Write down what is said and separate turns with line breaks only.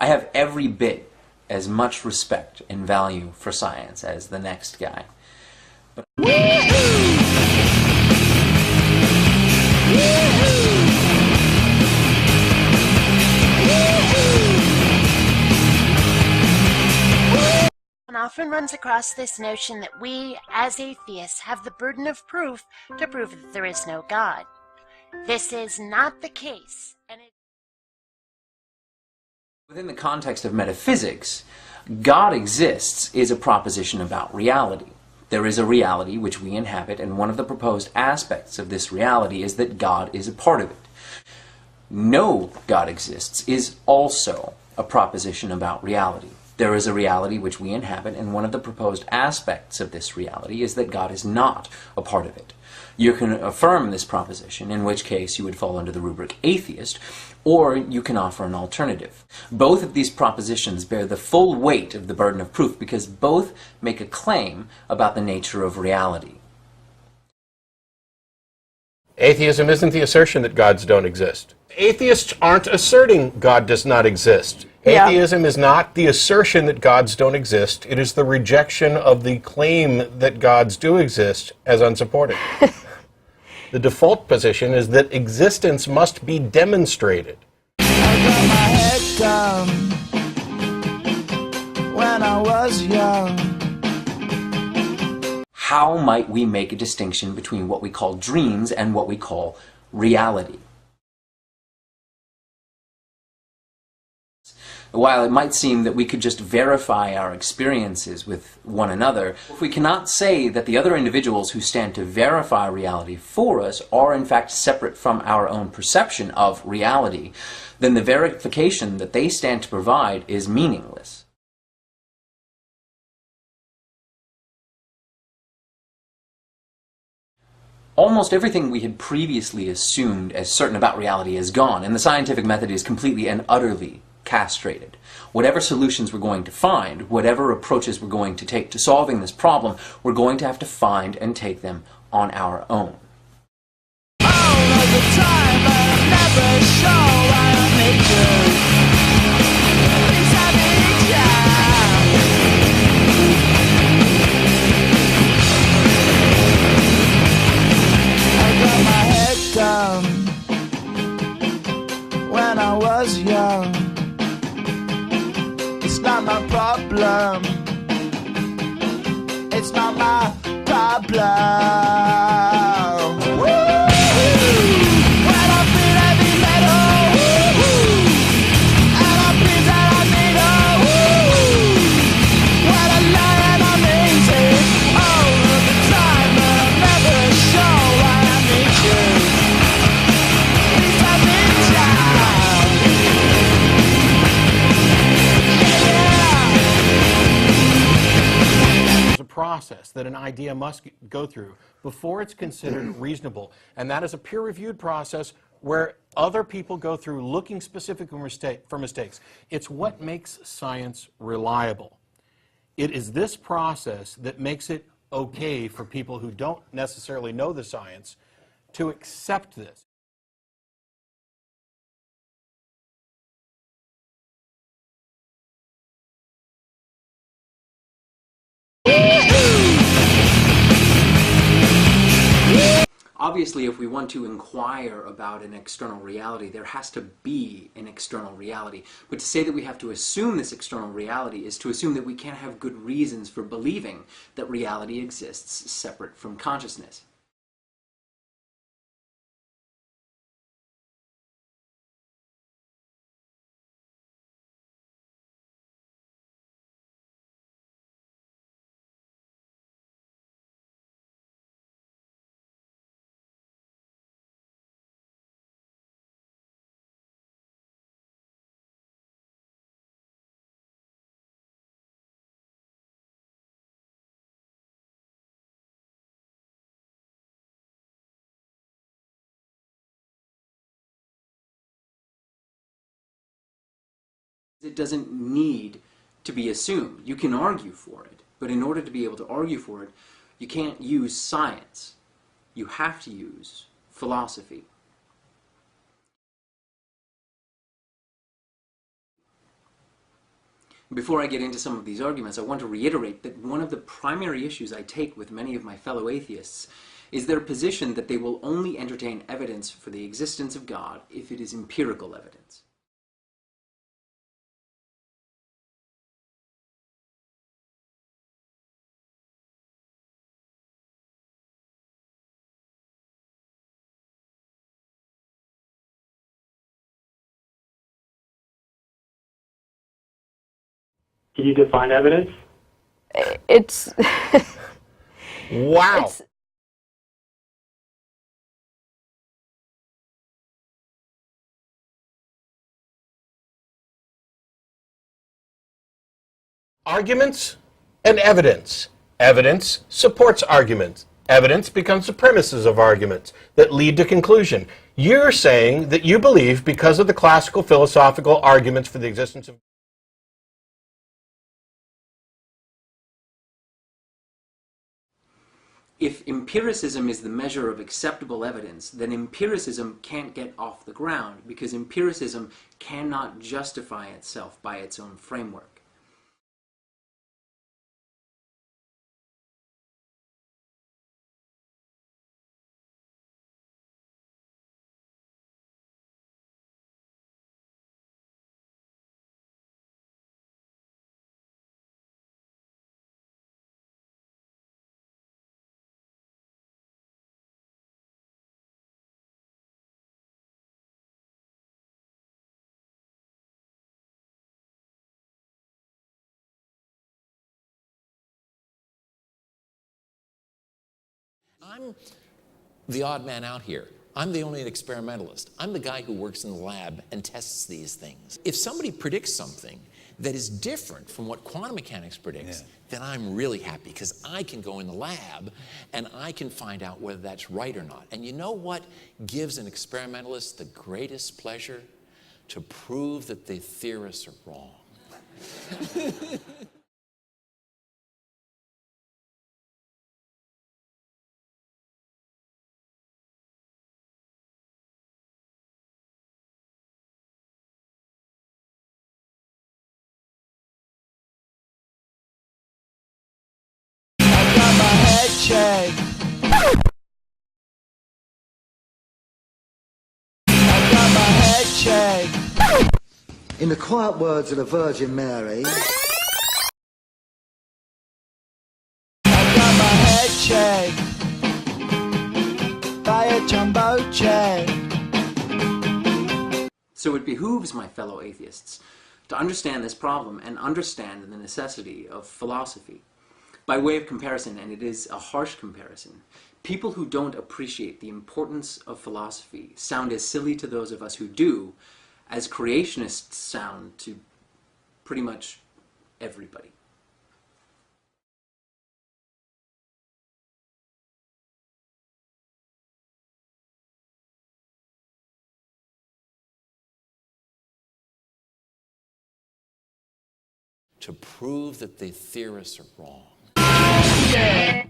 I have every bit as much respect and value for science as the next guy. But
One often runs across this notion that we, as atheists, have the burden of proof to prove that there is no God. This is not the case, and
within the context of metaphysics, God exists is a proposition about reality. There is a reality which we inhabit, and one of the proposed aspects of this reality is that God is a part of it. No God exists is also a proposition about reality. There is a reality which we inhabit, and one of the proposed aspects of this reality is that God is not a part of it. You can affirm this proposition, in which case you would fall under the rubric atheist, or you can offer an alternative. Both of these propositions bear the full weight of the burden of proof because both make a claim about the nature of reality.
Atheism isn't the assertion that gods don't exist. Atheists aren't asserting God does not exist.
Yeah.
Atheism is not the assertion that gods don't exist. It is the rejection of the claim that gods do exist as unsupported. The default position is that existence must be demonstrated.
I got my head down when I was young.
How might we make a distinction between what we call dreams and what we call reality? While it might seem that we could just verify our experiences with one another, if we cannot say that the other individuals who stand to verify reality for us are in fact separate from our own perception of reality, then the verification that they stand to provide is meaningless. Almost everything we had previously assumed as certain about reality is gone, and the scientific method is completely and utterly castrated. Whatever solutions we're going to find, whatever approaches we're going to take to solving this problem, we're going to have to find and take them on our own.
All of the time, but I'm never sure why I make you. Please have me down. I got my head down when I was young. It's not my problem. It's not my problem. Woo! When I feel heavy metal, woo! And I feel that I need a woo! When I lie and I'm easy all of the time, but I'm never sure why I need you. Please let me down.
Process that an idea must go through before it's considered reasonable, and that is a peer-reviewed process where other people go through looking specifically for mistakes. It's what makes science reliable. It is this process that makes it okay for people who don't necessarily know the science to accept this.
Obviously, if we want to inquire about an external reality, there has to be an external reality. But to say that we have to assume this external reality is to assume that we can't have good reasons for believing that reality exists separate from consciousness. It doesn't need to be assumed. You can argue for it, but in order to be able to argue for it, you can't use science. You have to use philosophy. Before I get into some of these arguments, I want to reiterate that one of the primary issues I take with many of my fellow atheists is their position that they will only entertain evidence for the existence of God if it is empirical evidence.
Can you define evidence?
It's
Wow.
it's
Arguments and evidence. Evidence supports arguments. Evidence becomes the premises of arguments that lead to conclusion. You're saying that you believe, because of the classical philosophical arguments for the existence of
If empiricism is the measure of acceptable evidence, then empiricism can't get off the ground because empiricism cannot justify itself by its own framework.
I'm the odd man out here. I'm the only experimentalist. I'm the guy who works in the lab and tests these things. If somebody predicts something that is different from what quantum mechanics predicts, then I'm really happy because I can go in the lab and I can find out whether that's right or not. And you know what gives an experimentalist the greatest pleasure? To prove that the theorists are wrong.
Got my head shaved. I got my head shaved.
In the quiet words of the Virgin Mary,
I got my head shaved by a jumbo jet.
So it behooves my fellow atheists to understand this problem and understand the necessity of philosophy. By way of comparison, and it is a harsh comparison, people who don't appreciate the importance of philosophy sound as silly to those of us who do as creationists sound to pretty much everybody.
To prove that the theorists are wrong.
Yeah.